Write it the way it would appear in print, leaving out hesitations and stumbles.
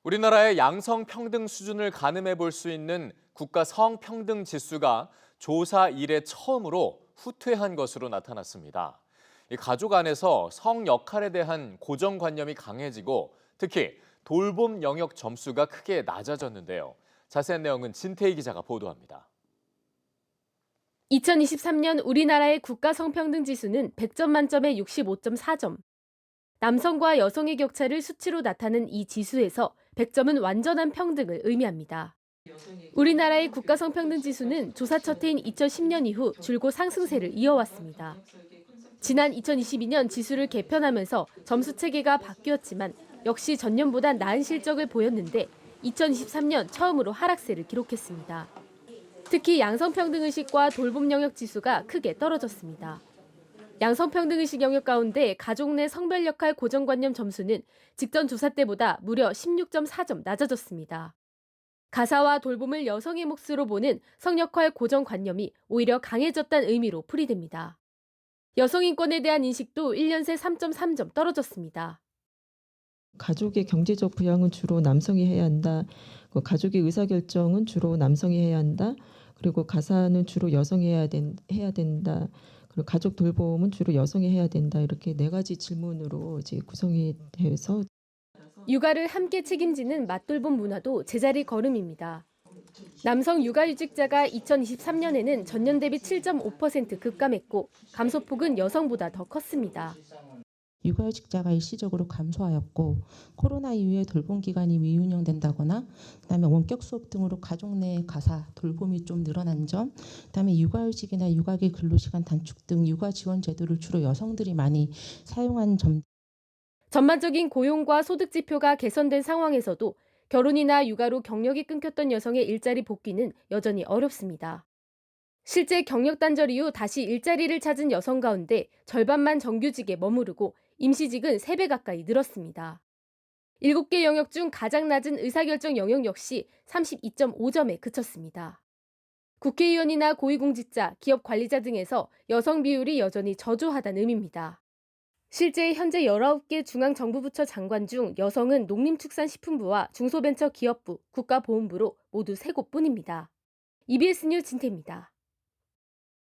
우리나라의 양성평등 수준을 가늠해 볼 수 있는 국가 성평등 지수가 조사 이래 처음으로 후퇴한 것으로 나타났습니다. 이 가족 안에서 성 역할에 대한 고정관념이 강해지고 특히 돌봄 영역 점수가 크게 낮아졌는데요. 자세한 내용은 진태희 기자가 보도합니다. 2023년 우리나라의 국가 성평등 지수는 100점 만점에 65.4점. 남성과 여성의 격차를 수치로 나타낸 이 지수에서 100점은 완전한 평등을 의미합니다. 우리나라의 국가 성평등 지수는 조사 첫 해인 2010년 이후 줄곧 상승세를 이어왔습니다. 지난 2022년 지수를 개편하면서 점수 체계가 바뀌었지만 역시 전년보다 나은 실적을 보였는데 2023년 처음으로 하락세를 기록했습니다. 특히 양성평등의식과 돌봄 영역 지수가 크게 떨어졌습니다. 양성평등의식 영역 가운데 가족 내 성별 역할 고정관념 점수는 직전 조사 때보다 무려 16.4점 낮아졌습니다. 가사와 돌봄을 여성의 몫으로 보는 성역할 고정관념이 오히려 강해졌다는 의미로 풀이됩니다. 여성 인권에 대한 인식도 1년 새 3.3점 떨어졌습니다. 가족의 경제적 부양은 주로 남성이 해야 한다. 가족의 의사결정은 주로 남성이 해야 한다. 그리고 가사는 주로 여성이 해야 된다. 그리고 가족 돌봄은 주로 여성이 해야 된다. 이렇게 네 가지 질문으로 이제 구성이 돼서 육아를 함께 책임지는 맞돌봄 문화도 제자리 걸음입니다. 남성 육아휴직자가 2023년에는 전년 대비 7.5% 급감했고 감소폭은 여성보다 더 컸습니다. 육아휴직자가 일시적으로 감소하였고 코로나 이후에 돌봄 기간이 미운영된다거나 그다음에 원격 수업 등으로 가족 내 가사 돌봄이 좀 늘어난 점, 그다음에 육아휴직이나 육아기 근로시간 단축 등 육아 지원 제도를 주로 여성들이 많이 사용한 점. 전반적인 고용과 소득 지표가 개선된 상황에서도 결혼이나 육아로 경력이 끊겼던 여성의 일자리 복귀는 여전히 어렵습니다. 실제 경력 단절 이후 다시 일자리를 찾은 여성 가운데 절반만 정규직에 머무르고 임시직은 3배 가까이 늘었습니다. 7개 영역 중 가장 낮은 의사결정 영역 역시 32.5점에 그쳤습니다. 국회의원이나 고위공직자, 기업 관리자 등에서 여성 비율이 여전히 저조하다는 의미입니다. 실제 현재 19개 중앙정부부처 장관 중 여성은 농림축산식품부와 중소벤처기업부, 국가보훈부로 모두 3곳뿐입니다. EBS 뉴스 진태입니다.